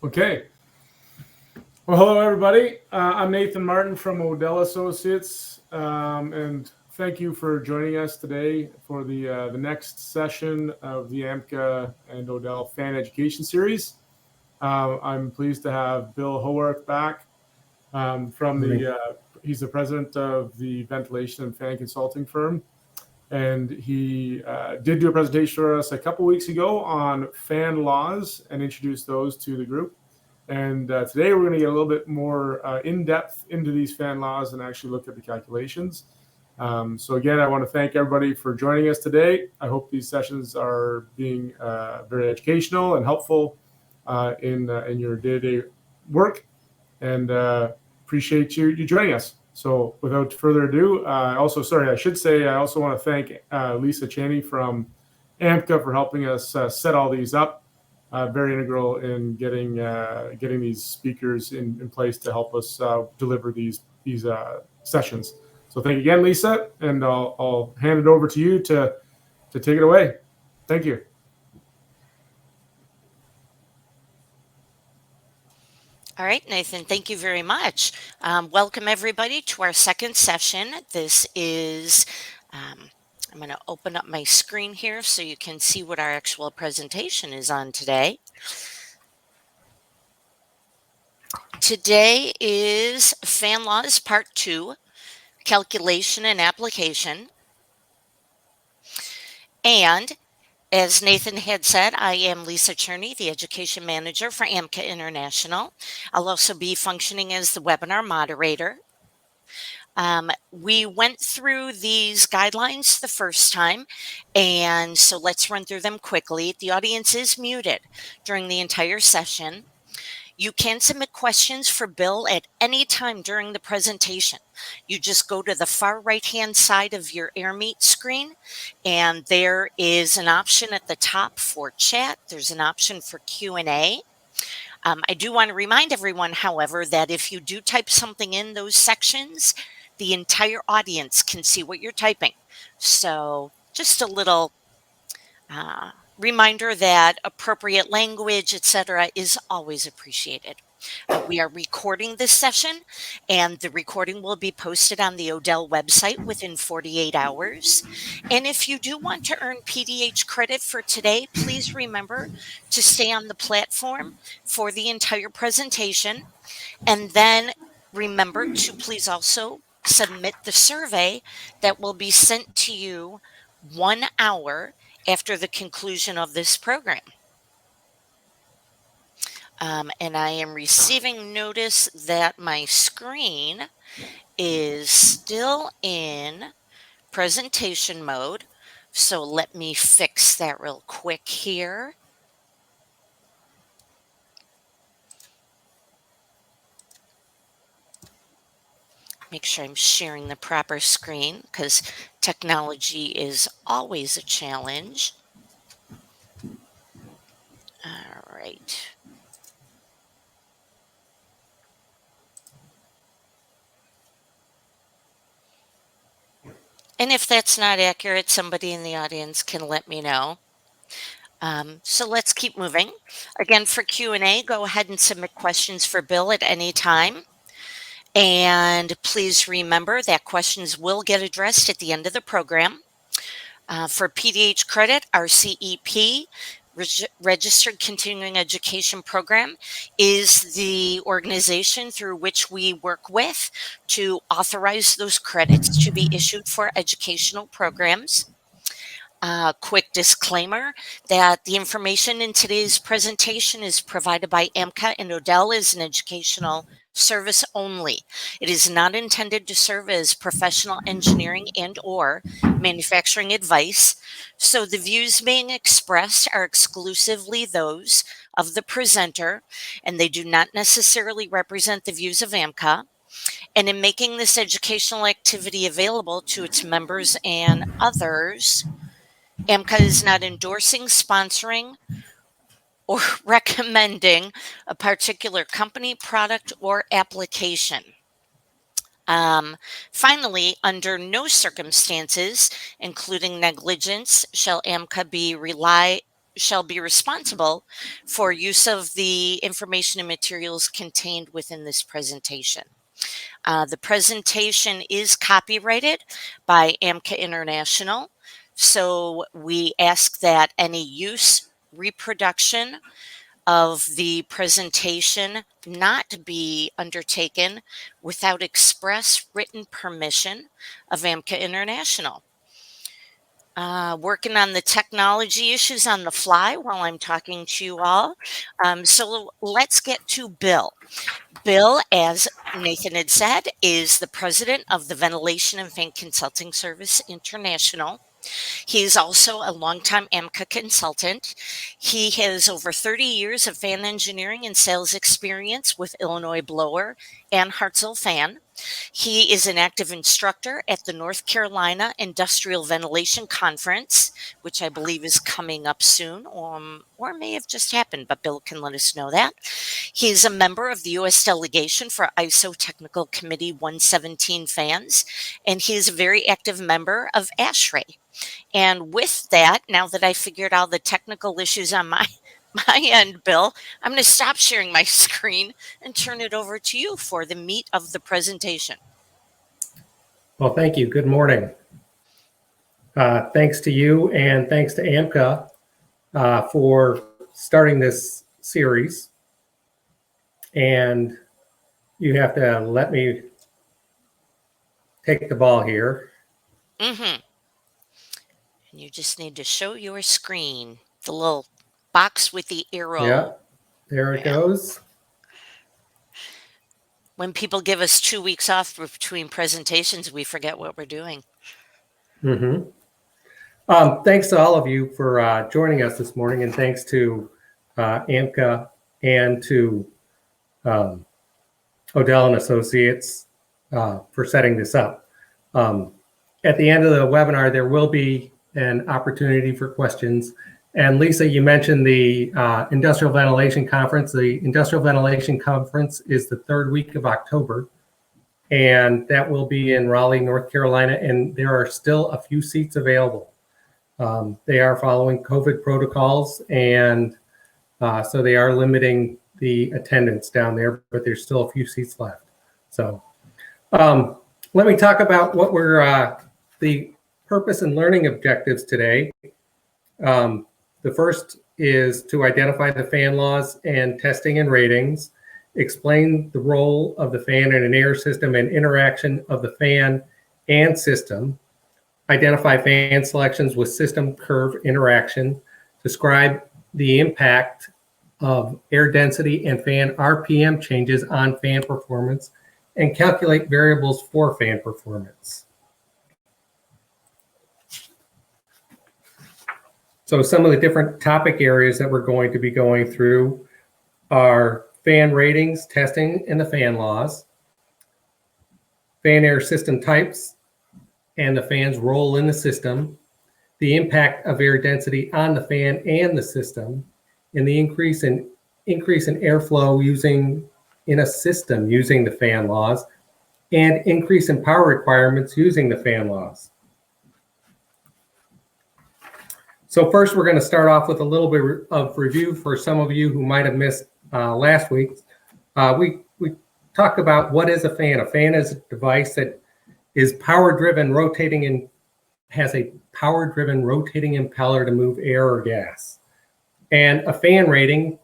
Okay. Well, hello, everybody. I'm Nathan Martin from Odell Associates, and thank you for joining us today for the next session of the AMCA and Odell Fan Education Series. I'm pleased to have Bill Howarth back from he's the president of the ventilation and fan consulting firm, and he did do a presentation for us a couple weeks ago on fan laws and introduced those to the group. And today we're going to get a little bit more in depth into these fan laws and actually look at the calculations. So again, I want to thank everybody for joining us today. I hope these sessions are being very educational and helpful in your day-to-day work, and appreciate you joining us. So without further ado, I also want to thank Lisa Cheney from AMCA for helping us set all these up. Very integral in getting these speakers in place to help us deliver these sessions. So thank you again, Lisa, and I'll hand it over to you to take it away. Thank you. All right, Nathan, thank you very much. Welcome, everybody, to our second session. This is, I'm going to open up my screen here so you can see what our actual presentation is on today. Today is Fan Laws Part 2, Calculation and Application. And as Nathan had said, I am Lisa Cherney, the Education Manager for AMCA International. I'll also be functioning as the webinar moderator. We went through these guidelines the first time, and so let's run through them quickly. The audience is muted during the entire session. You can submit questions for Bill at any time during the presentation. You just go to the far right-hand side of your AirMeet screen, and there is an option at the top for chat. There's an option for Q&A. I do want to remind everyone, however, that if you do type something in those sections, the entire audience can see what you're typing. So just a little reminder that appropriate language, etc., is always appreciated. We are recording this session, and the recording will be posted on the Odell website within 48 hours. And if you do want to earn PDH credit for today, please remember to stay on the platform for the entire presentation. And then remember to please also submit the survey that will be sent to you 1 hour after the conclusion of this program. And I am receiving notice that my screen is still in presentation mode. So let me fix that real quick here. Make sure I'm sharing the proper screen because technology is always a challenge. All right. And if that's not accurate, somebody in the audience can let me know. So let's keep moving. Again, for Q&A, go ahead and submit questions for Bill at any time. And please remember that questions will get addressed at the end of the program. For PDH credit, our CEP, Registered Continuing Education Program, is the organization through which we work with to authorize those credits to be issued for educational programs. Quick disclaimer that the information in today's presentation is provided by AMCA and Odell as an educational service only. It is not intended to serve as professional engineering and or manufacturing advice. So the views being expressed are exclusively those of the presenter, and they do not necessarily represent the views of AMCA. And in making this educational activity available to its members and others, AMCA is not endorsing, sponsoring, or recommending a particular company, product, or application. Finally, under no circumstances, including negligence, shall AMCA be shall be responsible for use of the information and materials contained within this presentation. The presentation is copyrighted by AMCA International, so we ask that any use, reproduction of the presentation not be undertaken without express written permission of AMCA International. Working on the technology issues on the fly while I'm talking to you all. So let's get to Bill. Bill, as Nathan had said, is the president of the Ventilation and Fan Consulting Service International. He's also a longtime AMCA consultant. He has over 30 years of fan engineering and sales experience with Illinois Blower and Hartzell Fan. He is an active instructor at the North Carolina Industrial Ventilation Conference, which I believe is coming up soon, or may have just happened, but Bill can let us know that. He is a member of the U.S. delegation for ISO Technical Committee 117 fans, and he is a very active member of ASHRAE. And with that, now that I figured out the technical issues on my end, Bill, I'm going to stop sharing my screen and turn it over to you for the meat of the presentation. Well, thank you. Good morning. Thanks to you and thanks to AMCA for starting this series. And you have to let me take the ball here. Mm-hmm. And you just need to show your screen, the little box with the arrow. Yeah, there it goes. When people give us 2 weeks off between presentations, we forget what we're doing. Mm-hmm. Thanks to all of you for joining us this morning, and thanks to AMCA and to Odell and Associates for setting this up. At the end of the webinar, there will be an opportunity for questions. And Lisa, you mentioned the Industrial Ventilation Conference. The Industrial Ventilation Conference is the third week of October, and that will be in Raleigh, North Carolina, and there are still a few seats available. They are following COVID protocols, and so they are limiting the attendance down there, but there's still a few seats left. So let me talk about what were the purpose and learning objectives today. The first is to identify the fan laws and testing and ratings, explain the role of the fan in an air system and interaction of the fan and system, identify fan selections with system curve interaction, describe the impact of air density and fan RPM changes on fan performance, and calculate variables for fan performance. So some of the different topic areas that we're going to be going through are fan ratings, testing, and the fan laws, fan air system types, and the fan's role in the system, the impact of air density on the fan and the system, and the increase in airflow in a system using the fan laws, and increase in power requirements using the fan laws. So first, we're going to start off with a little bit of review for some of you who might have missed last week. We talked about what is a fan. A fan is a device that is power-driven, rotating, and has a power-driven rotating impeller to move air or gas. And a fan rating,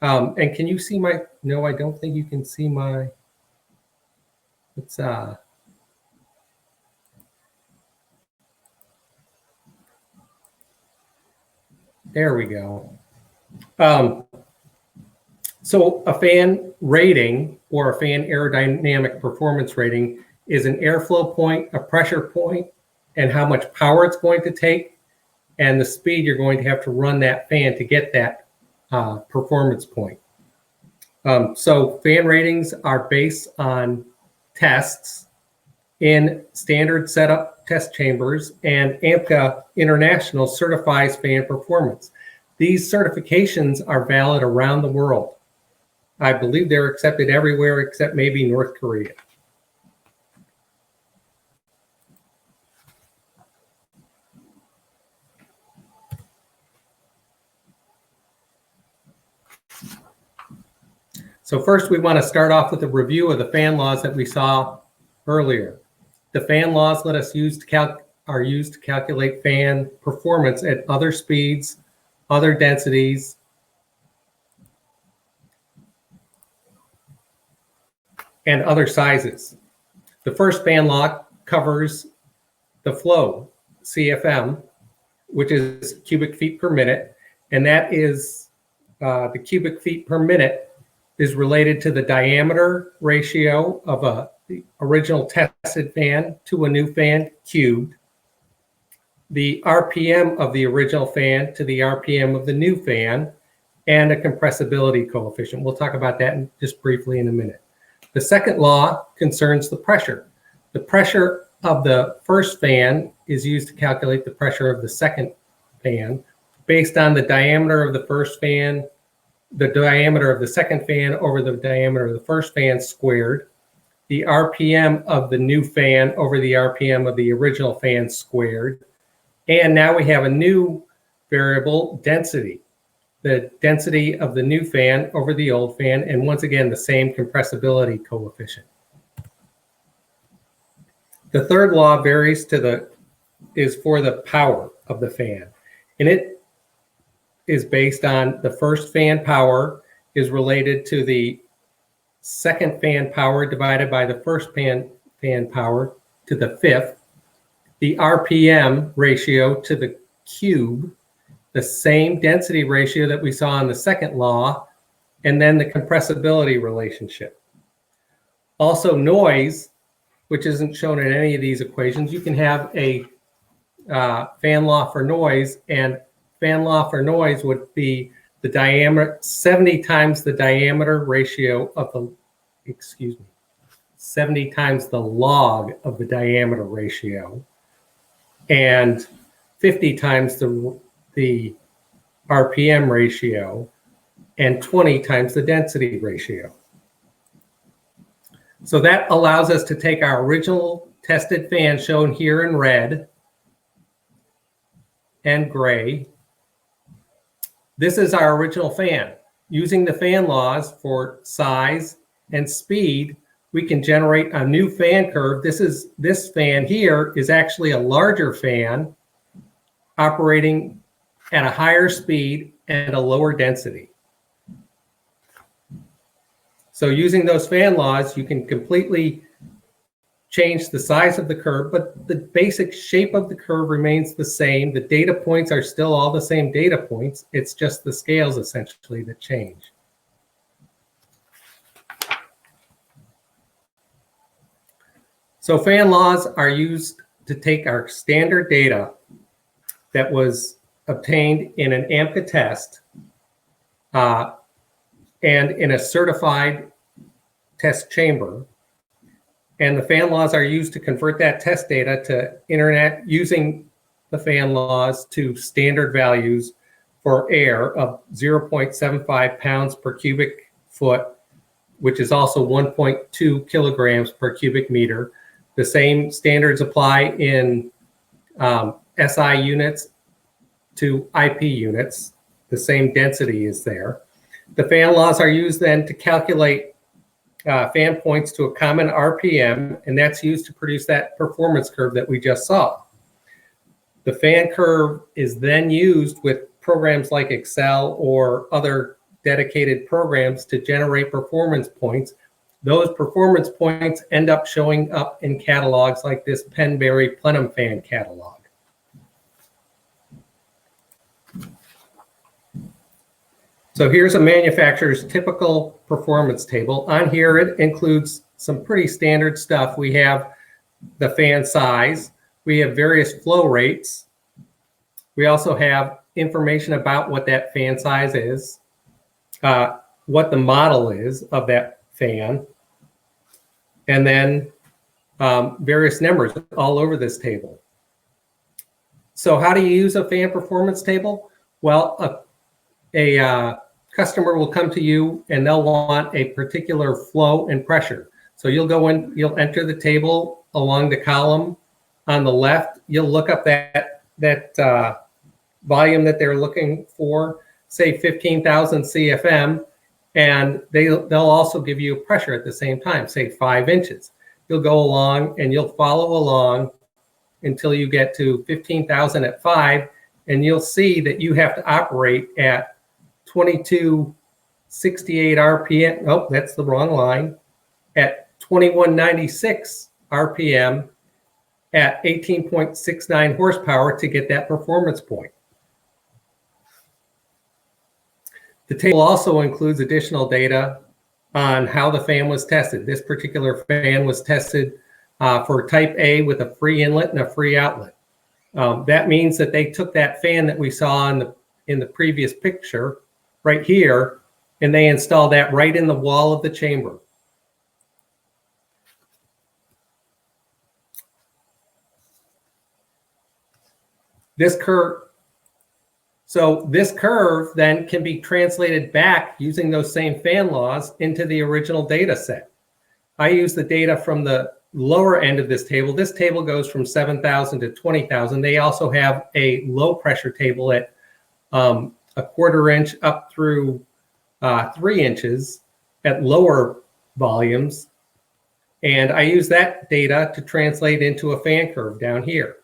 and can you see my, no, I don't think you can see my, it's, there we go. So a fan rating or a fan aerodynamic performance rating is an airflow point, a pressure point, and how much power it's going to take, and the speed you're going to have to run that fan to get that performance point. So fan ratings are based on tests in standard setup test chambers, and AMCA International certifies fan performance. These certifications are valid around the world. I believe they're accepted everywhere except maybe North Korea. So first, we want to start off with a review of the fan laws that we saw earlier. The fan laws are used to calculate fan performance at other speeds, other densities, and other sizes. The first fan law covers the flow, CFM, which is cubic feet per minute, and that is the cubic feet per minute is related to the diameter ratio of the original tested fan to a new fan cubed, the RPM of the original fan to the RPM of the new fan, and a compressibility coefficient. We'll talk about that just briefly in a minute. The second law concerns the pressure. The pressure of the first fan is used to calculate the pressure of the second fan based on the diameter of the first fan, the diameter of the second fan over the diameter of the first fan squared, the RPM of the new fan over the RPM of the original fan squared, and now we have a new variable, density. The density of the new fan over the old fan, and once again, the same compressibility coefficient. The third law is for the power of the fan, and it is based on the first fan power is related to the second fan power divided by the first fan power to the fifth, the RPM ratio to the cube, the same density ratio that we saw in the second law, and then the compressibility relationship. Also noise, which isn't shown in any of these equations. You can have a fan law for noise, and fan law for noise would be the diameter, 70 times the diameter ratio of the, 70 times the log of the diameter ratio, and 50 times the RPM ratio, and 20 times the density ratio. So that allows us to take our original tested fan shown here in red and gray. This is our original fan. Using the fan laws for size and speed, we can generate a new fan curve. This fan here is actually a larger fan operating at a higher speed and a lower density. So using those fan laws, you can completely change the size of the curve, but the basic shape of the curve remains the same. The data points are still all the same data points. It's just the scales essentially that change. So fan laws are used to take our standard data that was obtained in an AMCA test and in a certified test chamber. And the fan laws are used to convert that test data to internet using the fan laws to standard values for air of 0.75 pounds per cubic foot, which is also 1.2 kilograms per cubic meter. The same standards apply in SI units to IP units. The same density is there. The fan laws are used then to calculate fan points to a common RPM, and that's used to produce that performance curve that we just saw. The fan curve is then used with programs like Excel or other dedicated programs to generate performance points. Those performance points end up showing up in catalogs like this Penberry plenum fan catalog. So here's a manufacturer's typical performance table. On here, it includes some pretty standard stuff. We have the fan size. We have various flow rates. We also have information about what that fan size is, what the model is of that fan, and then various numbers all over this table. So how do you use a fan performance table? Well, a customer will come to you and they'll want a particular flow and pressure. So you'll go in, you'll enter the table along the column on the left. You'll look up that volume that they're looking for, say 15,000 CFM, And they'll also give you a pressure at the same time, say 5 inches. You'll go along and you'll follow along until you get to 15,000 at 5, and you'll see that you have to operate at 2268 RPM. Oh, that's the wrong line. At 2196 RPM at 18.69 horsepower to get that performance point. The table also includes additional data on how the fan was tested. This particular fan was tested for type A with a free inlet and a free outlet. That means that they took that fan that we saw in the previous picture right here, and they installed that right in the wall of the chamber. This curve then can be translated back using those same fan laws into the original data set. I use the data from the lower end of this table. This table goes from 7,000 to 20,000. They also have a low pressure table at a 1/4 inch up through 3 inches at lower volumes. And I use that data to translate into a fan curve down here.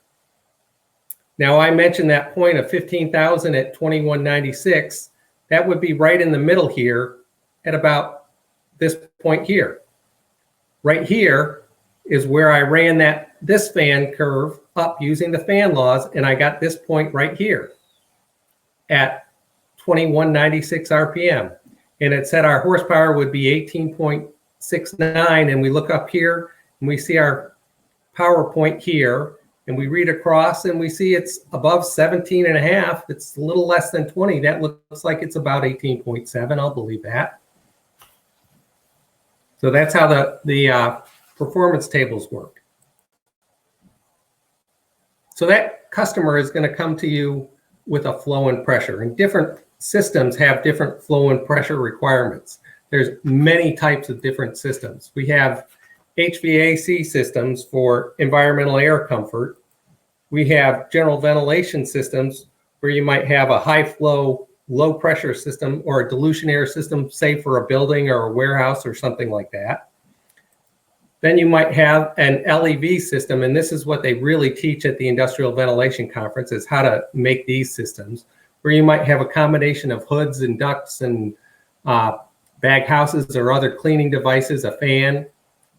Now, I mentioned that point of 15,000 at 2196. That would be right in the middle here at about this point here. Right here is where I ran this fan curve up using the fan laws, and I got this point right here at 2196 RPM. And it said our horsepower would be 18.69, and we look up here and we see our power point here, and we read across and we see it's above 17.5. It's a little less than 20. That looks like it's about 18.7. I'll believe that. So that's how the performance tables work. So that customer is going to come to you with a flow and pressure, and different systems have different flow and pressure requirements. There's many types of different systems. We have HVAC systems for environmental air comfort. We have general ventilation systems where you might have a high flow, low pressure system or a dilution air system, say for a building or a warehouse or something like that. Then you might have an LEV system, and this is what they really teach at the Industrial Ventilation Conference, is how to make these systems, where you might have a combination of hoods and ducts and bag houses or other cleaning devices, a fan,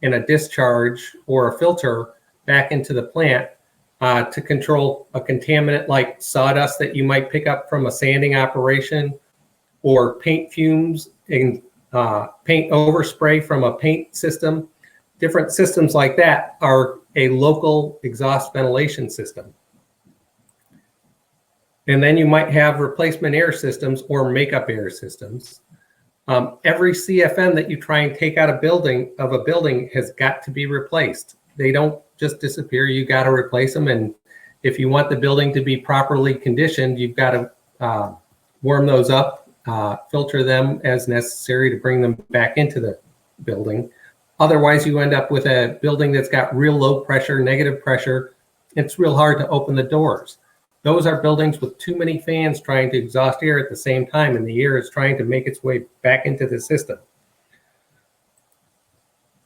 and a discharge or a filter back into the plant to control a contaminant like sawdust that you might pick up from a sanding operation, or paint fumes and paint overspray from a paint system. Different systems like that are a local exhaust ventilation system. And then you might have replacement air systems or makeup air systems. Every CFM that you try and take out of a building has got to be replaced. They don't just disappear. You got to replace them. And if you want the building to be properly conditioned, you've got to warm those up, filter them as necessary to bring them back into the building. Otherwise, you end up with a building that's got real low pressure, negative pressure. It's real hard to open the doors. Those are buildings with too many fans trying to exhaust air at the same time, and the air is trying to make its way back into the system.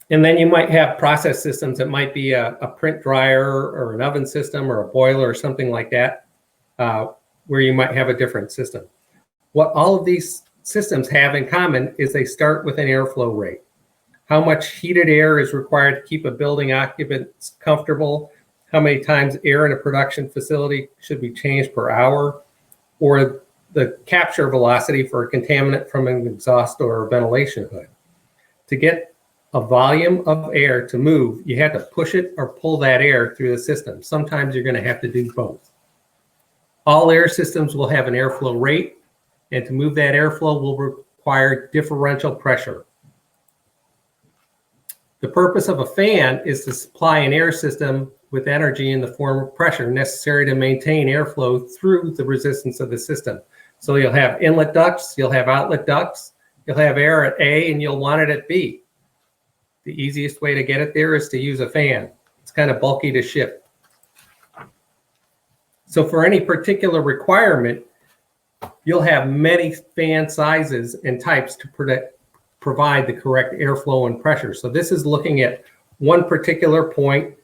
And then you might have process systems that might be a print dryer or an oven system or a boiler or something like that, where you might have a different system. What all of these systems have in common is they start with an airflow rate. How much heated air is required to keep a building occupants comfortable, how many times air in a production facility should be changed per hour, or the capture velocity for a contaminant from an exhaust or a ventilation hood. To get a volume of air to move, you have to push it or pull that air through the system. Sometimes you're going to have to do both. All air systems will have an airflow rate, and to move that airflow will require differential pressure. The purpose of a fan is to supply an air system with energy in the form of pressure necessary to maintain airflow through the resistance of the system. So you'll have inlet ducts, you'll have outlet ducts, you'll have air at A, and you'll want it at B. The easiest way to get it there is to use a fan. It's kind of bulky to ship. So for any particular requirement, you'll have many fan sizes and types to provide the correct airflow and pressure. So this is looking at one particular point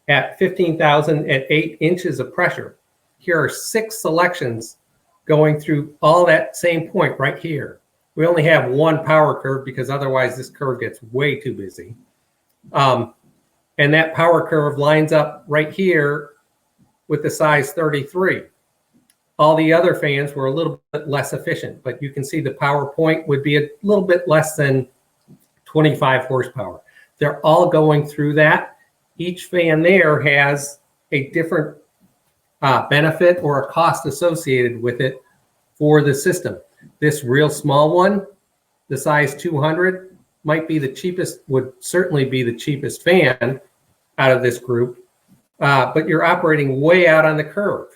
at 15,000 at 8 inches of pressure. Here are 6 selections going through all that same point right here. We only have one power curve because otherwise this curve gets way too busy. And that power curve lines up right here with the size 33. All the other fans were a little bit less efficient, but you can see the power point would be a little bit less than 25 horsepower. They're all going through that. Each fan there has a different benefit or a cost associated with it for the system. This real small one, the size 200, might be the cheapest, would certainly be the cheapest fan out of this group, but you're operating way out on the curve.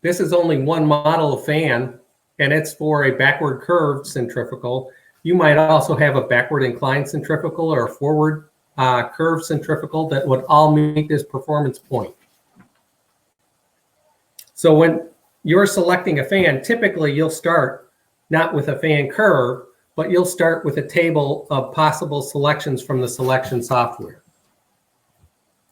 This is only one model of fan, and it's for a backward curved centrifugal. You might also have a backward inclined centrifugal or a forward curved centrifugal that would all meet this performance point. So when you're selecting a fan, typically you'll start not with a fan curve, but you'll start with a table of possible selections from the selection software.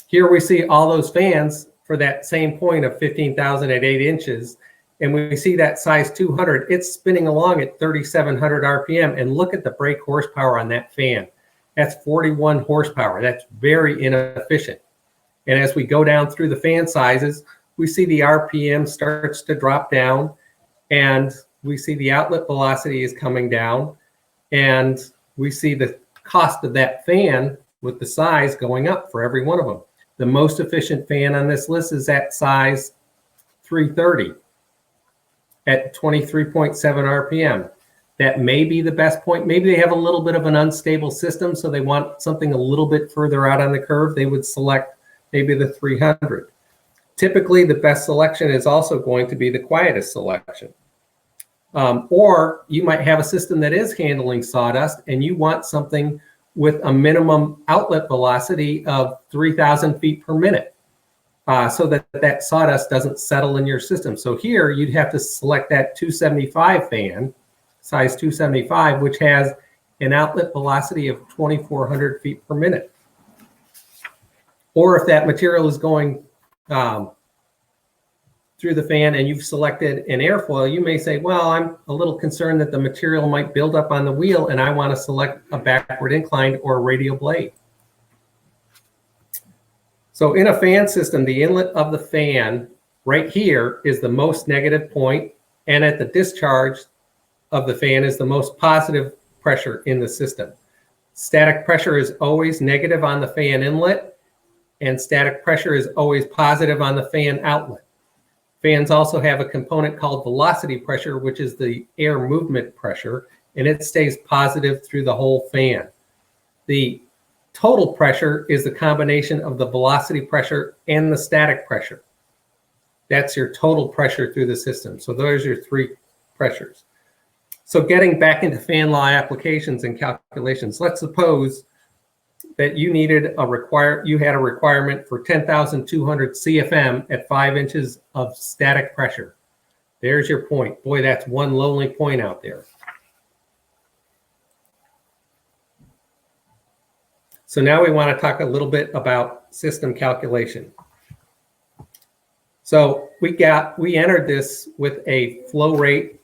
Here we see all those fans for that same point of 15,000 at 8 inches. And we see that size 200, it's spinning along at 3,700 RPM. And look at the brake horsepower on that fan. That's 41 horsepower. That's very inefficient. And as we go down through the fan sizes, we see the RPM starts to drop down, and we see the outlet velocity is coming down, and we see the cost of that fan with the size going up for every one of them. The most efficient fan on this list is at size 330 at 23.7 RPM. That may be the best point. Maybe they have a little bit of an unstable system, so they want something a little bit further out on the curve. They would select maybe the 300. Typically, the best selection is also going to be the quietest selection. Or you might have a system that is handling sawdust and you want something with a minimum outlet velocity of 3,000 feet per minute so that that sawdust doesn't settle in your system. So here you'd have to select that 275 fan, size 275, which has an outlet velocity of 2,400 feet per minute. Or if that material is going through the fan and you've selected an airfoil, you may say, well, I'm a little concerned that the material might build up on the wheel and I want to select a backward inclined or a radial blade. So in a fan system, the inlet of the fan right here is the most negative point, and at the discharge of the fan is the most positive pressure in the system. Static pressure is always negative on the fan inlet, and static pressure is always positive on the fan outlet. Fans also have a component called velocity pressure, which is the air movement pressure, and it stays positive through the whole fan. The total pressure is the combination of the velocity pressure and the static pressure. That's your total pressure through the system. So those are your three pressures. So getting back into fan law applications and calculations, let's suppose that you had a requirement for 10,200 CFM at 5 inches of static pressure. There's your point. Boy, that's one lonely point out there. So now we want to talk a little bit about system calculation. So we entered this with a flow rate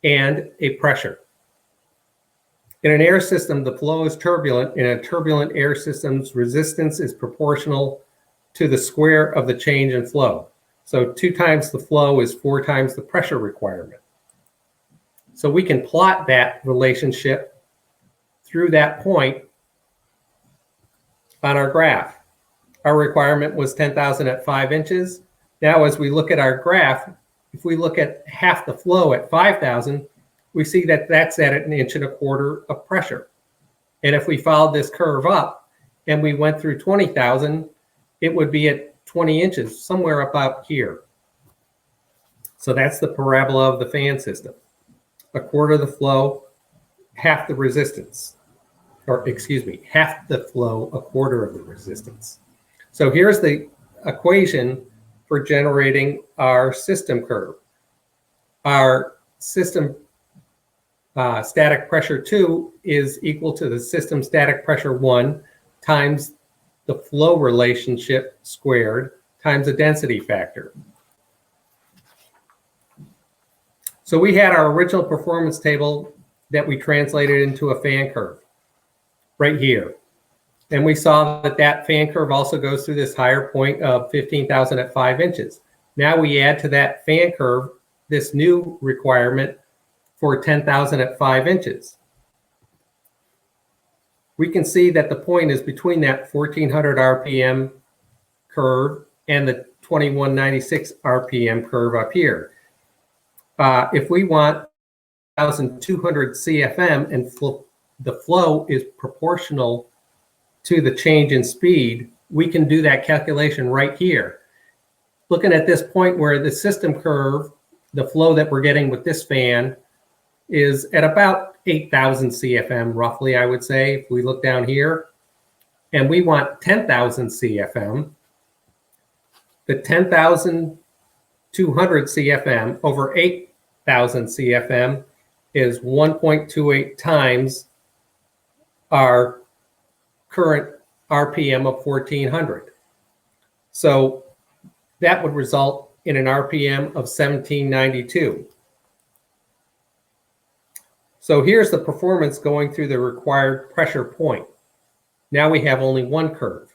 and a pressure. In an air system, the flow is turbulent. In a turbulent air system's resistance is proportional to the square of the change in flow. So 2 times the flow is 4 times the pressure requirement. So we can plot that relationship through that point on our graph. Our requirement was 10,000 at 5 inches. Now, as we look at our graph, if we look at half the flow at 5,000, we see that that's at 1.25 inches of pressure. And if we followed this curve up and we went through 20,000, it would be at 20 inches, somewhere about here. So that's the parabola of the fan system. 1/4 of the flow, half the resistance. Or excuse me, half the flow, 1/4 of the resistance. So here's the equation for generating our system curve. our system static pressure 2 is equal to the system static pressure 1 times the flow relationship squared times the density factor. So we had our original performance table that we translated into a fan curve right here. And we saw that that fan curve also goes through this higher point of 15,000 at 5 inches. Now we add to that fan curve this new requirement for 10,000 at 5 inches. We can see that the point is between that 1400 RPM curve and the 2196 RPM curve up here. If we want 1,200 CFM and the flow is proportional to the change in speed, we can do that calculation right here. Looking at this point where the system curve, the flow that we're getting with this fan is at about 8,000 CFM, roughly, I would say, if we look down here, and we want 10,000 CFM, the 10,200 CFM over 8,000 CFM is 1.28 times our current RPM of 1400. So that would result in an RPM of 1792. So here's the performance going through the required pressure point. Now we have only one curve.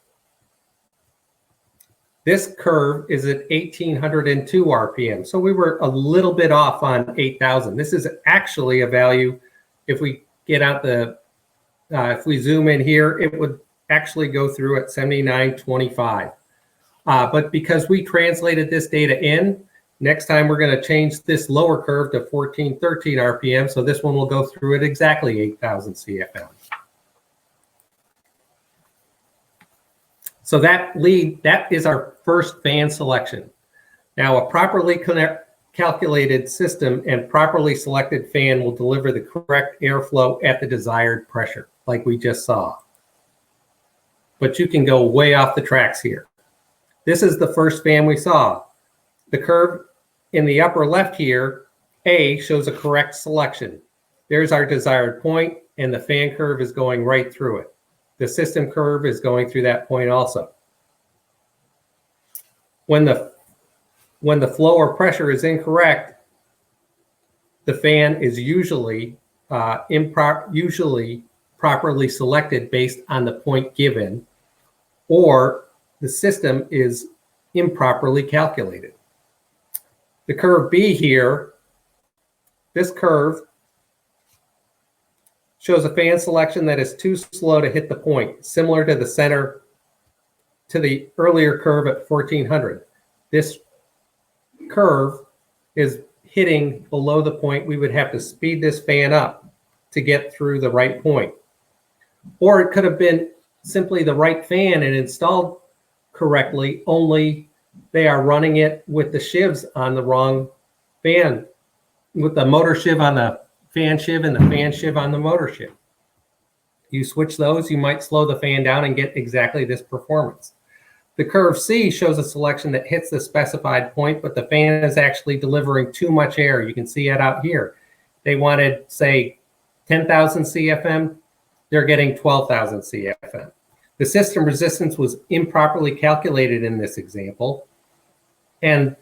This curve is at 1802 RPM. So we were a little bit off on 8,000. This is actually a value, if we get out the, if we zoom in here, it would actually go through at 7925. But because we translated this data in, next time we're going to change this lower curve to 1413 RPM. So this one will go through at exactly 8,000 CFM. So that is our first fan selection. Now a properly calculated system and properly selected fan will deliver the correct airflow at the desired pressure, like we just saw. But you can go way off the tracks here. This is the first fan we saw. The curve in the upper left here, A, shows a correct selection. There's our desired point, and the fan curve is going right through it. The system curve is going through that point also. When the flow or pressure is incorrect, the fan is usually properly selected based on the point given, or the system is improperly calculated. The curve B here, this curve shows a fan selection that is too slow to hit the point, similar to the earlier curve at 1400. This curve is hitting below the point. We would have to speed this fan up to get through the right point. Or it could have been simply the right fan and installed correctly, only they are running it with the shivs on the wrong fan, with the motor shiv on the fan shiv and the fan shiv on the motor shiv. You switch those, you might slow the fan down and get exactly this performance. The curve C shows a selection that hits the specified point, but the fan is actually delivering too much air. You can see it out here. They wanted, say, 10,000 CFM. They're getting 12,000 CFM. The system resistance was improperly calculated in this example. And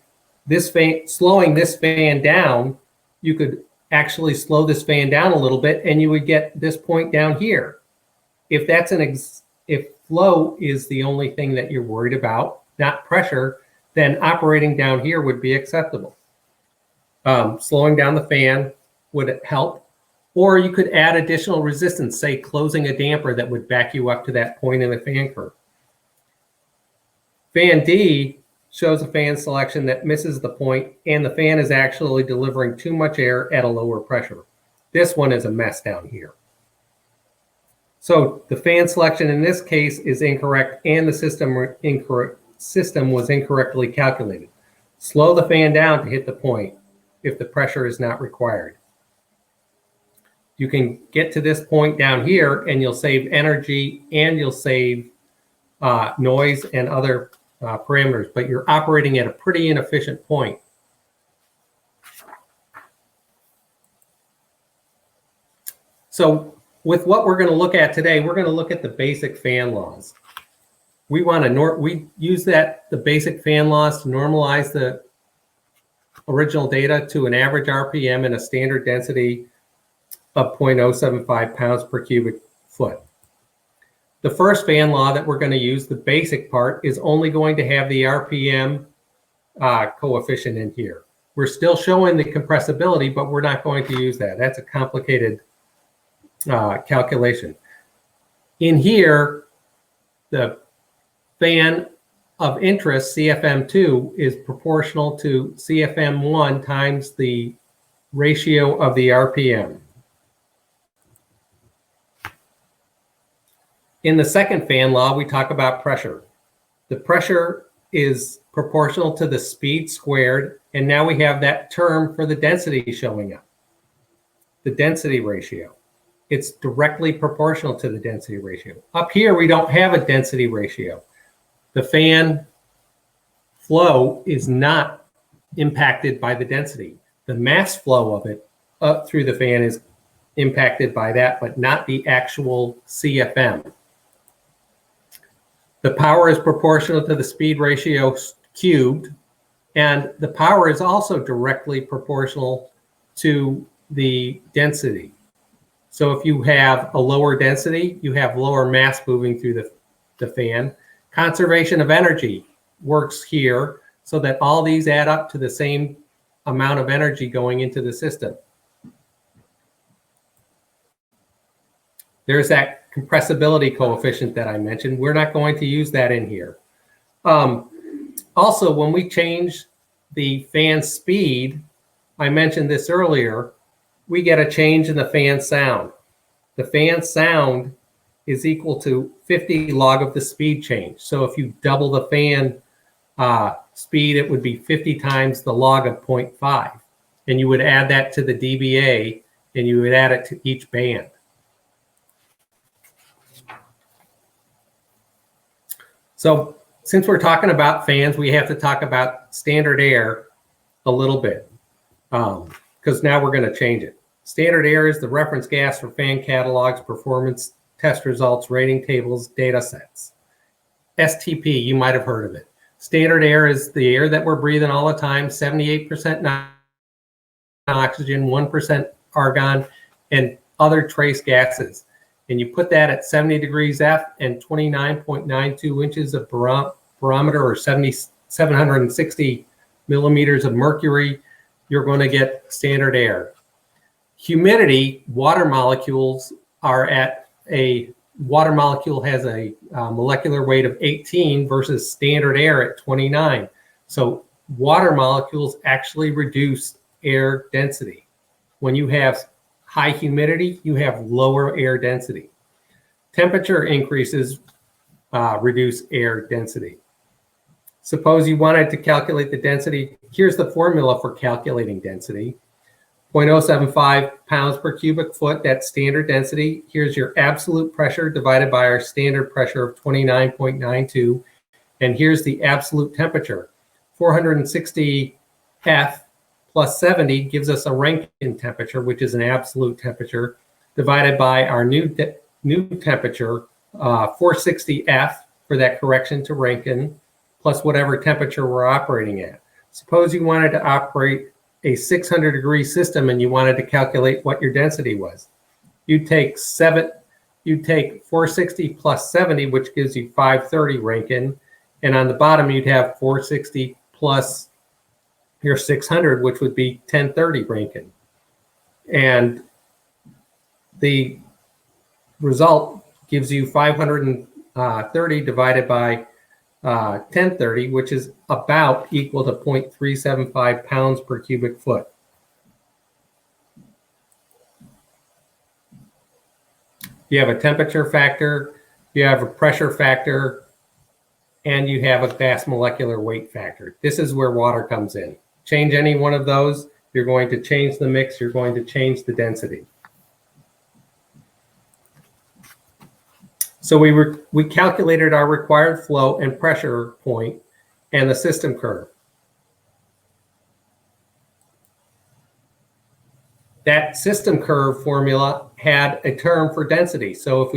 this fan, slowing this fan down, you could actually slow this fan down a little bit and you would get this point down here. If that's if flow is the only thing that you're worried about, not pressure, then operating down here would be acceptable. Slowing down the fan would help, or you could add additional resistance, say closing a damper that would back you up to that point in the fan curve. Fan D shows a fan selection that misses the point and the fan is actually delivering too much air at a lower pressure. This one is a mess down here. So the fan selection in this case is incorrect and the system was incorrectly calculated. Slow the fan down to hit the point if the pressure is not required. You can get to this point down here and you'll save energy and you'll save noise and other parameters, but you're operating at a pretty inefficient point. So with what we're going to look at today, we're going to look at the basic fan laws. We want to we use the basic fan laws to normalize the original data to an average RPM and a standard density of 0.075 pounds per cubic foot. The first fan law that we're going to use, the basic part, is only going to have the RPM coefficient in here. We're still showing the compressibility, but we're not going to use that. That's a complicated calculation. In here, the fan of interest, CFM2, is proportional to CFM1 times the ratio of the RPM. In the second fan law, we talk about pressure. The pressure is proportional to the speed squared, and now we have that term for the density showing up, the density ratio. It's directly proportional to the density ratio. Up here, we don't have a density ratio. The fan flow is not impacted by the density. The mass flow of it up through the fan is impacted by that, but not the actual CFM. The power is proportional to the speed ratio cubed, and the power is also directly proportional to the density. So if you have a lower density, you have lower mass moving through the fan. Conservation of energy works here so that all these add up to the same amount of energy going into the system. There's that compressibility coefficient that I mentioned. We're not going to use that in here. Also, when we change the fan speed, I mentioned this earlier, we get a change in the fan sound. The fan sound is equal to 50 log of the speed change. So if you double the fan speed, it would be 50 times the log of 0.5. And you would add that to the dBA, and you would add it to each band. So since we're talking about fans, we have to talk about standard air a little bit, because now we're going to change it. Standard air is the reference gas for fan catalogs, performance test results, rating tables, data sets. STP, you might have heard of it. Standard air is the air that we're breathing all the time, 78% oxygen, 1% argon, and other trace gases. And you put that at 70 degrees F and 29.92 inches of barometer, or 760 millimeters of mercury, you're going to get standard air. Humidity, water molecules are at water molecule has a molecular weight of 18 versus standard air at 29. So water molecules actually reduce air density. When you have high humidity, you have lower air density. Temperature increases reduce air density. Suppose you wanted to calculate the density. Here's the formula for calculating density. 0.075 pounds per cubic foot, that's standard density. Here's your absolute pressure divided by our standard pressure of 29.92. And here's the absolute temperature. 460 F plus 70 gives us a Rankine temperature, which is an absolute temperature, divided by our new temperature, 460 F for that correction to Rankine, plus whatever temperature we're operating at. Suppose you wanted to operate a 600-degree system and you wanted to calculate what your density was. You'd take 460 plus 70, which gives you 530 Rankine, and on the bottom you'd have 460 plus your 600, which would be 1030 Rankine. And the result gives you 530 divided by 1030, which is about equal to 0.375 pounds per cubic foot. You have a temperature factor, you have a pressure factor, and you have a gas molecular weight factor. This is where water comes in. Change any one of those, you're going to change the mix, you're going to change the density. So we calculated our required flow and pressure point and the system curve. That system curve formula had a term for density. So if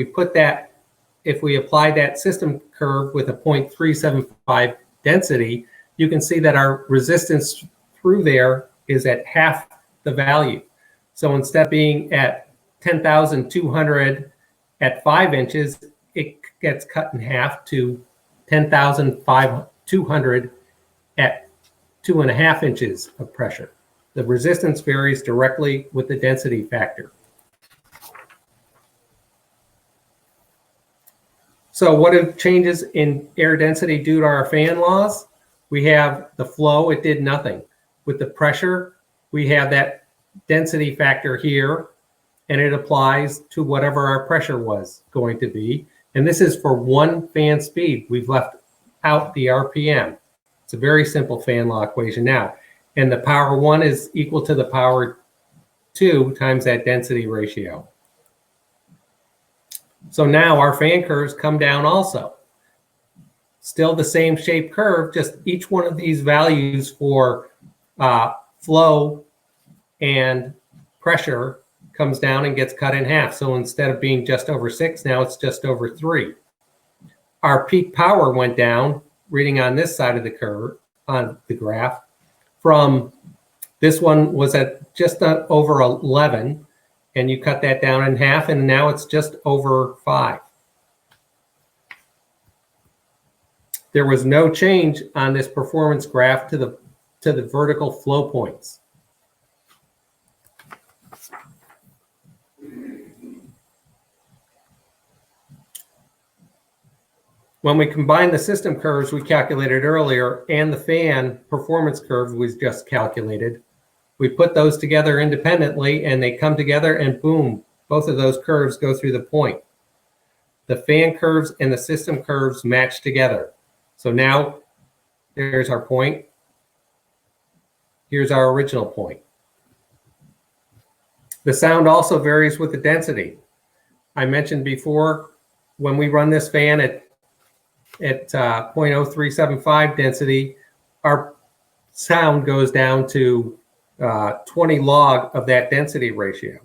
we apply that system curve with a 0.375 density, you can see that our resistance through there is at half the value. So instead of being at 10,200 at 5 inches, it gets cut in half to 10,200 at 2.5 inches of pressure. The resistance varies directly with the density factor. So what are changes in air density due to our fan laws? We have the flow, it did nothing. With the pressure, we have that density factor here, and it applies to whatever our pressure was going to be. And this is for one fan speed. We've left out the RPM. It's a very simple fan law equation now. And the power 1 is equal to the power 2 times that density ratio. So now our fan curves come down also. Still the same shape curve, just each one of these values for flow and pressure comes down and gets cut in half. So instead of being just over 6, now it's just over 3. Our peak power went down, reading on this side of the curve, on the graph, from this one was at just over 11, and you cut that down in half, and now it's just over 5. There was no change on this performance graph to the vertical flow points. When we combine the system curves we calculated earlier and the fan performance curve we just calculated, we put those together independently and they come together and boom, both of those curves go through the point. The fan curves and the system curves match together. So now there's our point. Here's our original point. The sound also varies with the density. I mentioned before, when we run this fan at 0.0375 density, our sound goes down to 20 log of that density ratio.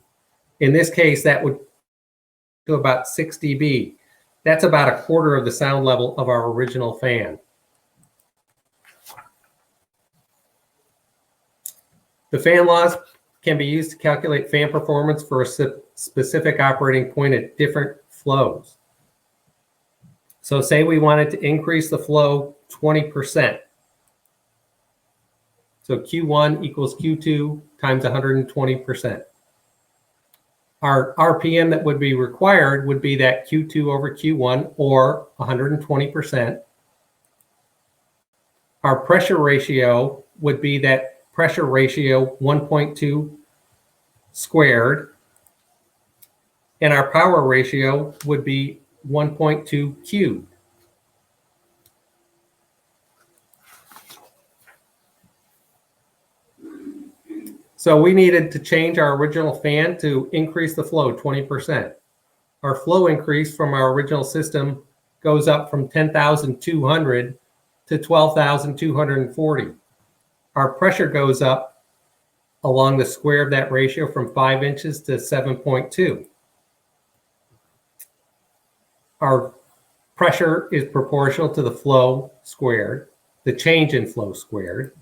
In this case, that would to about 6 dB. That's about a quarter of the sound level of our original fan. The fan laws can be used to calculate fan performance for a specific operating point at different flows. So say we wanted to increase the flow 20%. So Q1 equals Q2 times 120%. Our RPM that would be required would be that Q2 over Q1 or 120%. Our pressure ratio would be that pressure ratio 1.2 squared. And our power ratio would be 1.2 cubed. So we needed to change our original fan to increase the flow 20%. Our flow increase from our original system goes up from 10,200 to 12,240. Our pressure goes up along the square of that ratio from 5 inches to 7.2. Our pressure is proportional to the flow squared, the change in flow squared.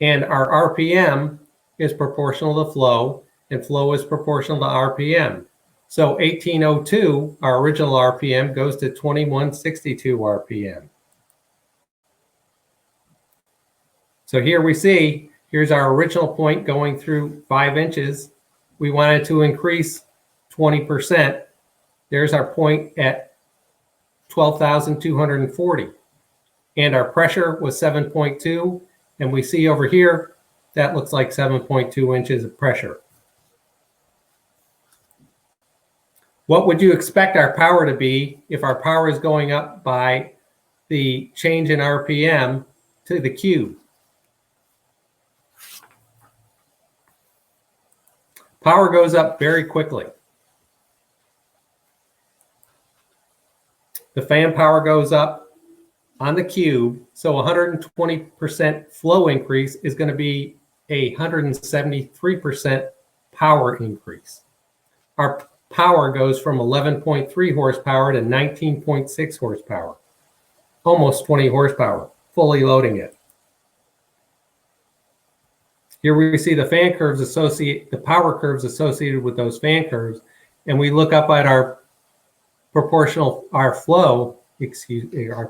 And our RPM is proportional to flow, and flow is proportional to RPM. So 1802, our original RPM, goes to 2162 RPM. So here we see, here's our original point going through 5 inches. We wanted to increase 20%. There's our point at 12,240. And our pressure was 7.2. And we see over here, that looks like 7.2 inches of pressure. What would you expect our power to be if our power is going up by the change in RPM to the cube? Power goes up very quickly. The fan power goes up on the cube, so 120% flow increase is going to be a 173% power increase. our power goes from 11.3 horsepower to 19.6 horsepower, almost 20 horsepower, fully loading it. Here we see the fan curves the power curves associated with those fan curves, and we look up at our our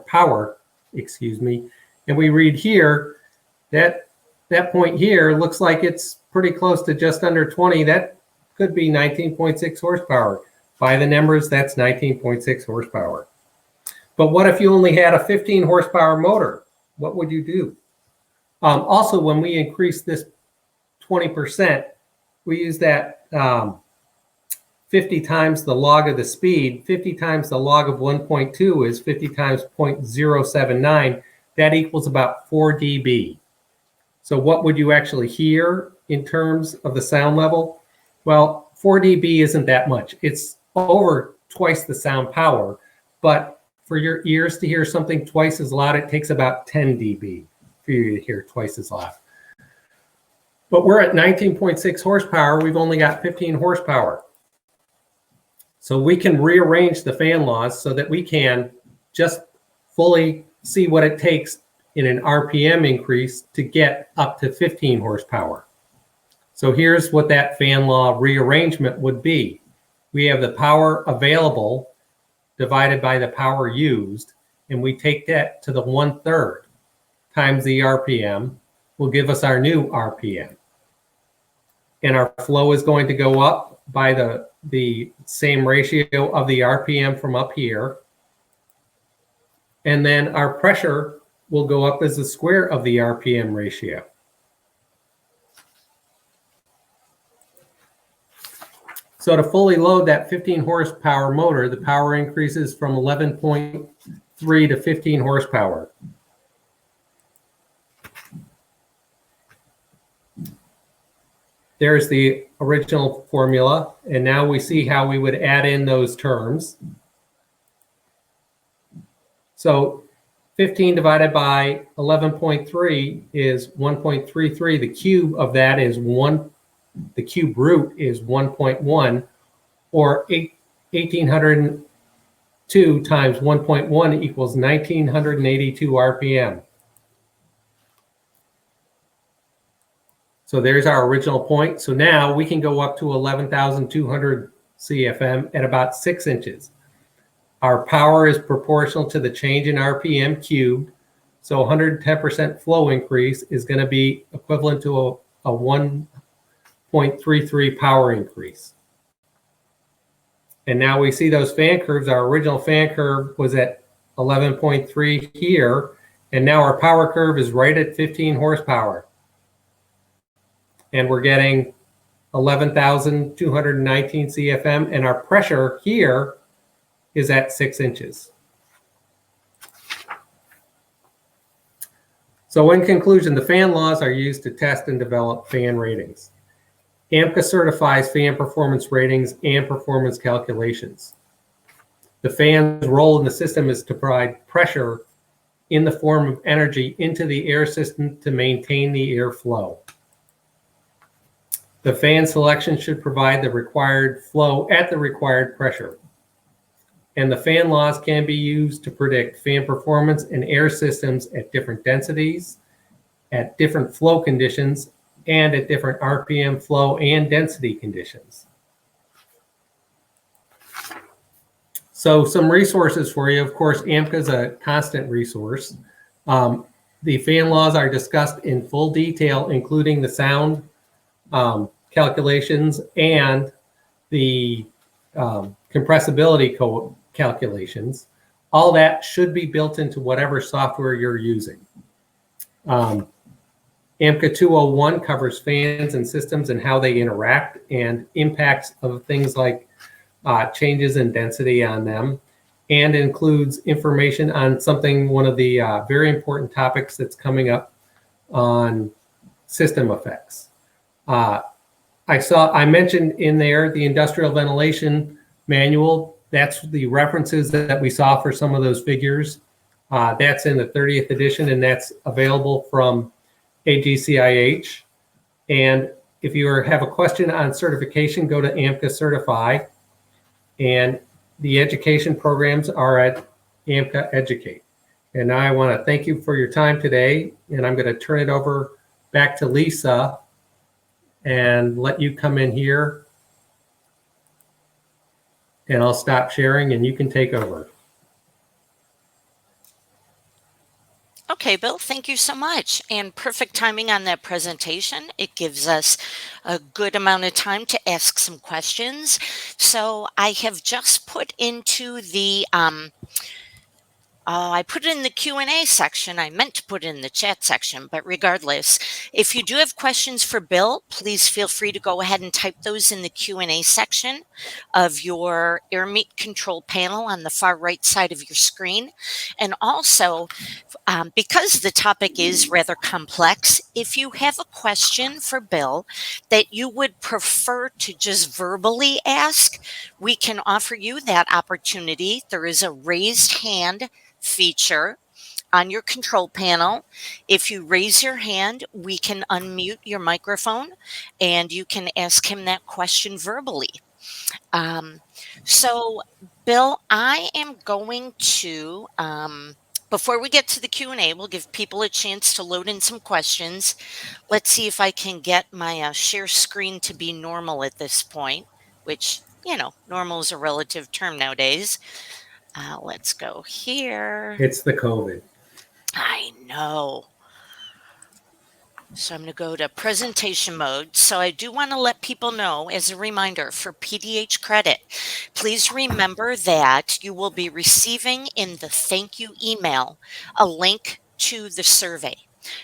power, and we read here that point here looks like it's pretty close to just under 20. That could be 19.6 horsepower. By the numbers, that's 19.6 horsepower. But what if you only had a 15 horsepower motor? What would you do? Also, when we increase this 20%, we use that 50 times the log of the speed. 50 times the log of 1.2 is 50 times 0.079. That equals about 4 dB. So what would you actually hear in terms of the sound level? Well, 4 dB isn't that much. It's over twice the sound power, but for your ears to hear something twice as loud, it takes about 10 dB for you to hear twice as loud. But we're at 19.6 horsepower. We've only got 15 horsepower. So we can rearrange the fan laws so that we can just fully see what it takes in an RPM increase to get up to 15 horsepower. So here's what that fan law rearrangement would be. We have the power available divided by the power used, and we take that to the 1/3 times the RPM will give us our new RPM. And our flow is going to go up by the same ratio of the RPM from up here. And then our pressure will go up as the square of the RPM ratio. So to fully load that 15 horsepower motor, the power increases from 11.3 to 15 horsepower. There's the original formula, and now we see how we would add in those terms. So 15 divided by 11.3 is 1.33. The cube of that is 1. The cube root is 1.1, or 1802 times 1.1 equals 1982 RPM. So there's our original point. So now we can go up to 11,200 CFM at about 6 inches. Our power is proportional to the change in RPM cubed. So 110% flow increase is going to be equivalent to a 1.33 power increase. And now we see those fan curves. Our original fan curve was at 11.3 here, and now our power curve is right at 15 horsepower. And we're getting 11,219 CFM, and our pressure here is at 6 inches. So in conclusion, the fan laws are used to test and develop fan ratings. AMCA certifies fan performance ratings and performance calculations. The fan's role in the system is to provide pressure in the form of energy into the air system to maintain the airflow. The fan selection should provide the required flow at the required pressure. And the fan laws can be used to predict fan performance in air systems at different densities, at different flow conditions, and at different RPM flow and density conditions. So some resources for you. Of course, AMCA is a constant resource. The fan laws are discussed in full detail, including the sound calculations and the compressibility calculations. All that should be built into whatever software you're using. AMCA 201 covers fans and systems and how they interact and impacts of things like changes in density on them, and includes information on one of the very important topics that's coming up on system effects. I mentioned in there the industrial ventilation manual. That's the references that we saw for some of those figures. That's in the 30th edition, and that's available from AGCIH. And if you have a question on certification, go to AMCA Certify, and the education programs are at AMCA Educate. And now I want to thank you for your time today, and I'm going to turn it over back to Lisa and let you come in here, and I'll stop sharing and you can take over. Okay, Bill, thank you so much. And perfect timing on that presentation. It gives us a good amount of time to ask some questions. So I have just put into the I put it in the Q&A section. I meant to put it in the chat section, but regardless, if you do have questions for Bill, please feel free to go ahead and type those in the Q&A section of your air meet control panel on the far right side of your screen. And also, because the topic is rather complex, if you have a question for Bill that you would prefer to just verbally ask, we can offer you that opportunity. There is a raised hand feature on your control panel. If you raise your hand, we can unmute your microphone and you can ask him that question verbally. So, Bill, I am going to, before we get to the Q&A, we'll give people a chance to load in some questions. Let's see if I can get my share screen to be normal at this point, which, normal is a relative term nowadays. Let's go here. It's the COVID. I know. So I'm going to go to presentation mode. So I do want to let people know, as a reminder, for PDH credit, please remember that you will be receiving in the thank you email a link to the survey.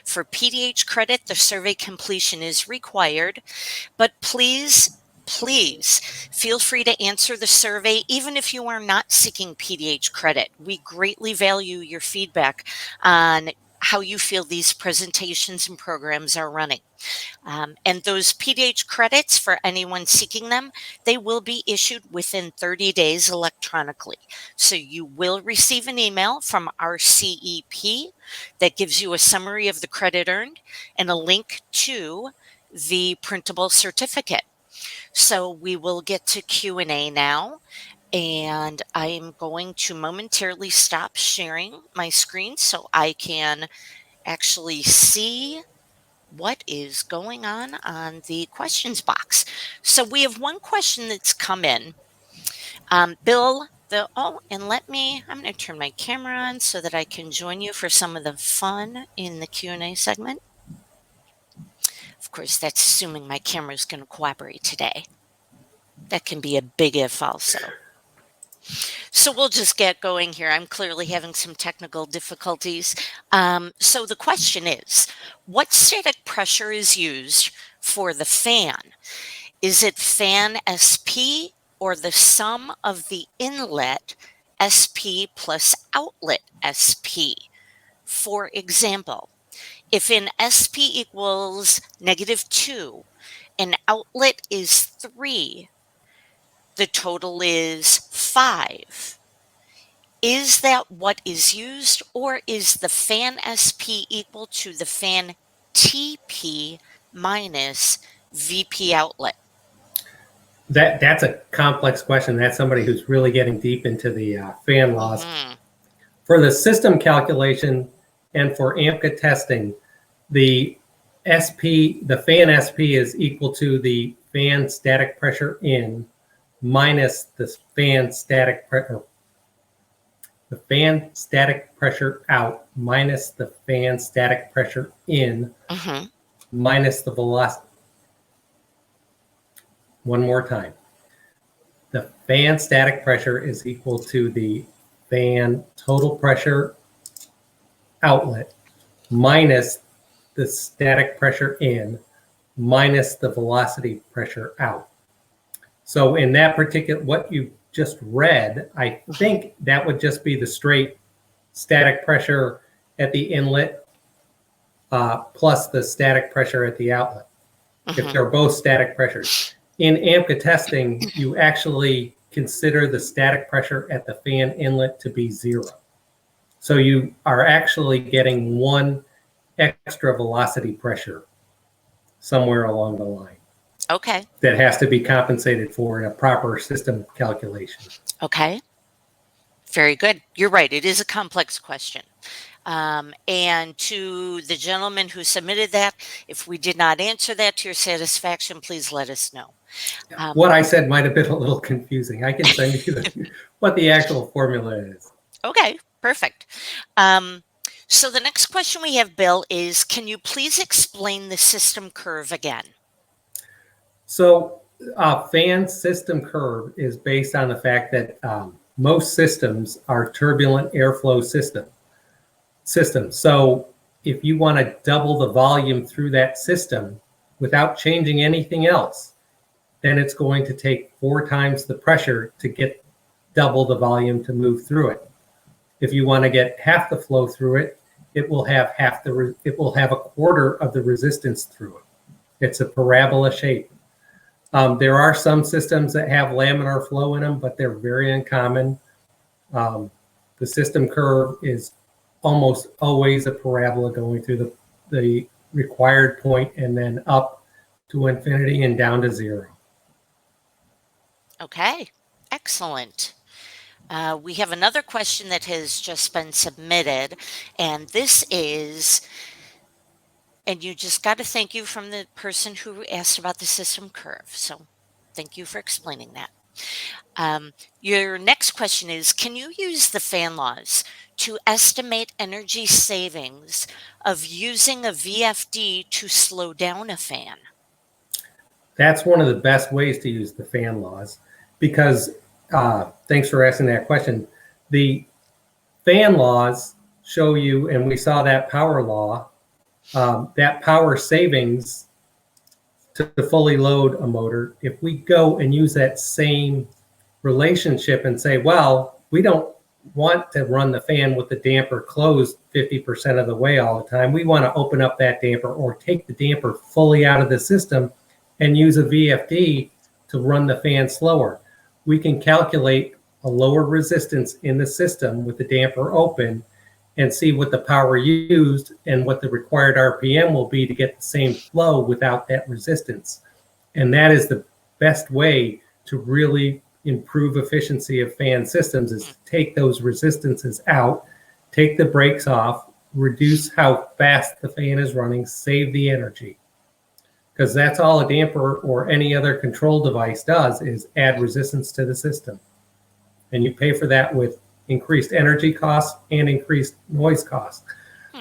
For PDH credit, the survey completion is required, but please feel free to answer the survey, even if you are not seeking PDH credit. We greatly value your feedback on how you feel these presentations and programs are running. And those PDH credits, for anyone seeking them, they will be issued within 30 days electronically. So you will receive an email from our CEP that gives you a summary of the credit earned and a link to the printable certificate. So we will get to Q&A now, and I'm going to momentarily stop sharing my screen so I can actually see what is going on the questions box. So we have one question that's come in. Bill, I'm going to turn my camera on so that I can join you for some of the fun in the Q&A segment. Of course, that's assuming my camera is going to cooperate today. That can be a big if also. So we'll just get going here. I'm clearly having some technical difficulties. So the question is, what static pressure is used for the fan? Is it fan SP or the sum of the inlet SP plus outlet SP? For example, if in SP equals -2 and outlet is 3, the total is 5. Is that what is used, or is the fan SP equal to the fan TP minus VP outlet? That's a complex question. That's somebody who's really getting deep into the fan laws. For the system calculation and for AMCA testing, the fan SP is equal to the fan static pressure in minus the fan static pressure out minus the fan static pressure in minus the velocity. One more time. The fan static pressure is equal to the fan total pressure outlet minus the static pressure in minus the velocity pressure out. So in that particular, what you just read, I think that would just be the straight static pressure at the inlet plus the static pressure at the outlet, if they're both static pressures. In AMCA testing, you actually consider the static pressure at the fan inlet to be 0. So you are actually getting one extra velocity pressure somewhere along the line. Okay. that has to be compensated for in a proper system calculation. Okay. Very good. You're right. It is a complex question. And to the gentleman who submitted that, if we did not answer that to your satisfaction, please let us know. What I said might have been a little confusing. I can send you what the actual formula is. Okay, perfect. So the next question we have, Bill, is can you please explain the system curve again? So fan system curve is based on the fact that most systems are turbulent airflow systems. So if you want to double the volume through that system without changing anything else, then it's going to take 4 times the pressure to get double the volume to move through it. If you want to get half the flow through it, it will have a quarter of the resistance through it. It's a parabola shape. There are some systems that have laminar flow in them, but they're very uncommon. The system curve is almost always a parabola going through the required point and then up to infinity and down to 0. Okay, excellent. We have another question that has just been submitted, and this is, and you just got to thank you from the person who asked about the system curve. So thank you for explaining that. Your next question is, can you use the fan laws to estimate energy savings of using a VFD to slow down a fan? That's one of the best ways to use the fan laws because, thanks for asking that question. The fan laws show you, and we saw that power law, that power savings to fully load a motor. If we go and use that same relationship and say, well, we don't want to run the fan with the damper closed 50% of the way all the time. We want to open up that damper or take the damper fully out of the system and use a VFD to run the fan slower. We can calculate a lower resistance in the system with the damper open and see what the power used and what the required RPM will be to get the same flow without that resistance. And that is the best way to really improve efficiency of fan systems is to take those resistances out, take the brakes off, reduce how fast the fan is running, save the energy. Because that's all a damper or any other control device does is add resistance to the system. And you pay for that with increased energy costs and increased noise costs.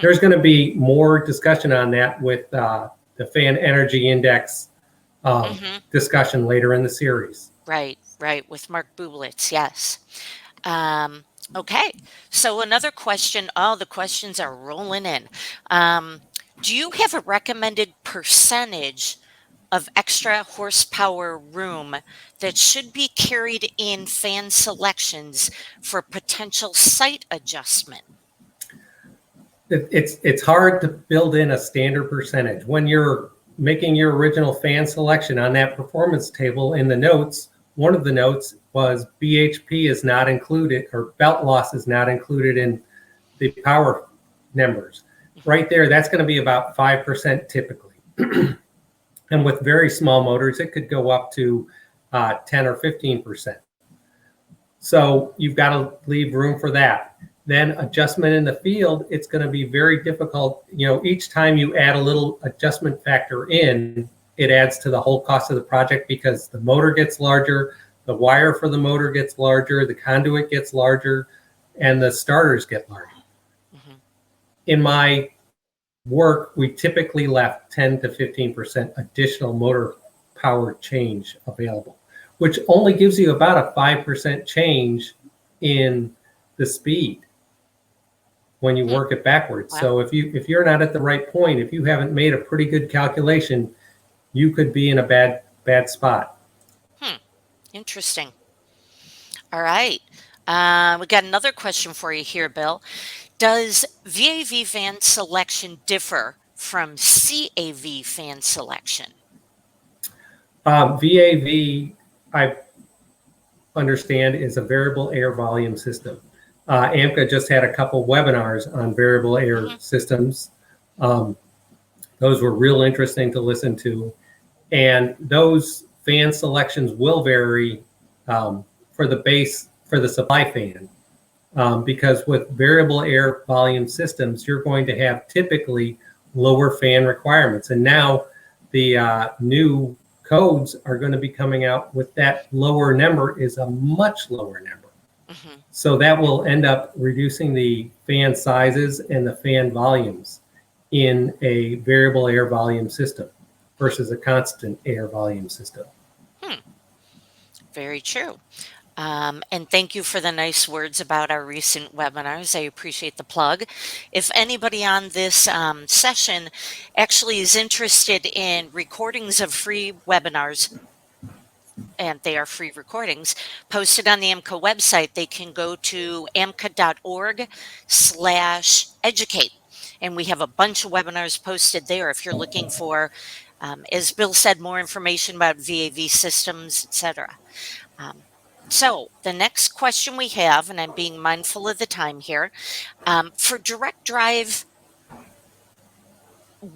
There's going to be more discussion on that with the fan energy index discussion later in the series. Right, with Mark Bublitz, yes. Okay, so another question. Oh, the questions are rolling in. Do you have a recommended percentage of extra horsepower room that should be carried in fan selections for potential site adjustment? It's hard to build in a standard percentage. When you're making your original fan selection on that performance table in the notes, one of the notes was BHP is not included or belt loss is not included in the power numbers. Right there, that's going to be about 5% typically. And with very small motors, it could go up to 10 or 15%. So you've got to leave room for that. Then adjustment in the field, it's going to be very difficult. You know, each time you add a little adjustment factor in, it adds to the whole cost of the project because the motor gets larger, the wire for the motor gets larger, the conduit gets larger, and the starters get larger. In my work, we typically left 10 to 15% additional motor power change available, which only gives you about a 5% change in the speed when you work it backwards. Wow. So if you're not at the right point, if you haven't made a pretty good calculation, you could be in a bad spot. Interesting. All right. We got another question for you here, Bill. Does VAV fan selection differ from CAV fan selection? VAV, I understand, is a variable air volume system. AMCA just had a couple webinars on variable air systems. Those were real interesting to listen to. And those fan selections will vary for the supply fan. Because with variable air volume systems, you're going to have typically lower fan requirements. And now the new codes are going to be coming out with that lower number is a much lower number. Mm-hmm. So that will end up reducing the fan sizes and the fan volumes in a variable air volume system versus a constant air volume system. Very true. And thank you for the nice words about our recent webinars. I appreciate the plug. If anybody on this session actually is interested in recordings of free webinars, and they are free recordings posted on the AMCA website, they can go to amca.org/educate. And we have a bunch of webinars posted there if you're looking for, as Bill said, more information about VAV systems, etc. So the next question we have, and I'm being mindful of the time here, for direct drive,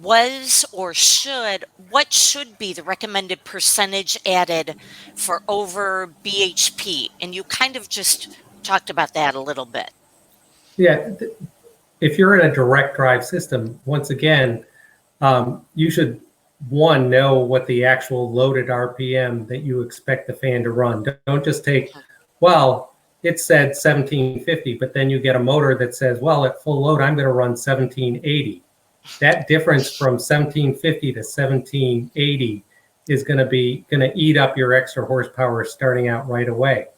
what should be the recommended percentage added for over BHP? And you kind of just talked about that a little bit. Yeah, if you're in a direct drive system, once again, you should, one, know what the actual loaded RPM that you expect the fan to run. Don't just take, well, it said 1750, but then you get a motor that says, well, at full load, I'm going to run 1780. That difference from 1750 to 1780 is going to eat up your extra horsepower starting out right away.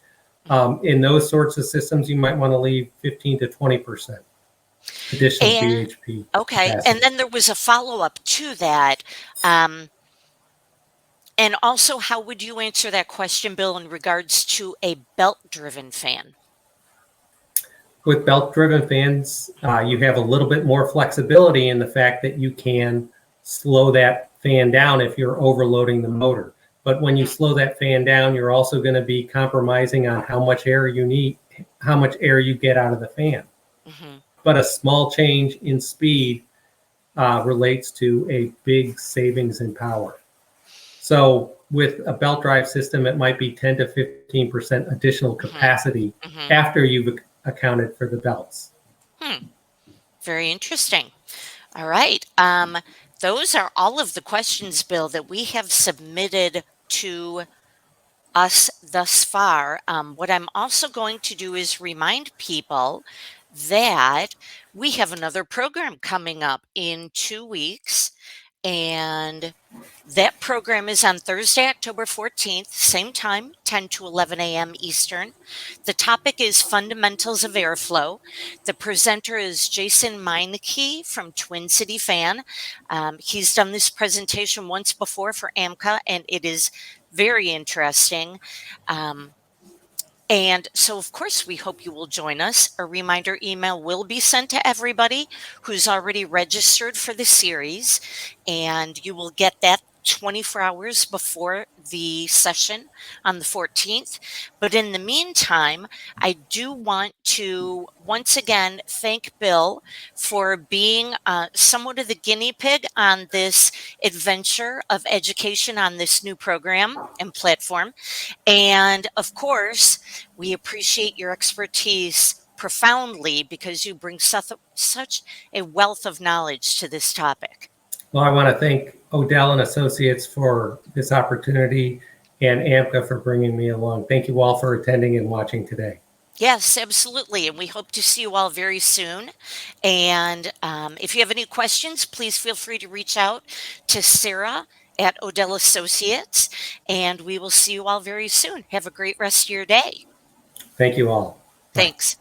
In those sorts of systems, you might want to leave 15 to 20% additional BHP. Okay, capacity. and then there was a follow-up to that. And also, how would you answer that question, Bill, in regards to a belt-driven fan? With belt-driven fans, you have a little bit more flexibility in the fact that you can slow that fan down if you're overloading the motor. But when you slow that fan down, you're also going to be compromising on how much air you need, how much air you get out of the fan. Mm-hmm. But a small change in speed relates to a big savings in power. So with a belt drive system, it might be 10 to 15% additional capacity after you've accounted for the belts. Very interesting. All right. Those are all of the questions, Bill, that we have submitted to us thus far. What I'm also going to do is remind people that we have another program coming up in 2 weeks, and that program is on Thursday, October 14th, same time, 10 to 11 a.m. Eastern. The topic is Fundamentals of Airflow. The presenter is Jason Meineke from Twin City Fan. He's done this presentation once before for AMCA, and it is very interesting. And so, of course, we hope you will join us. A reminder email will be sent to everybody who's already registered for the series, and you will get that 24 hours before the session on the 14th. But in the meantime, I do want to once again thank Bill for being somewhat of the guinea pig on this adventure of education on this new program and platform. And of course, we appreciate your expertise profoundly because you bring such a wealth of knowledge to this topic. Well, I want to thank Odell and Associates for this opportunity and AMCA for bringing me along. Thank you all for attending and watching today. Yes, absolutely. And we hope to see you all very soon. And if you have any questions, please feel free to reach out to Sarah at Odell Associates, and we will see you all very soon. Have a great rest of your day. Thank you all. Thanks.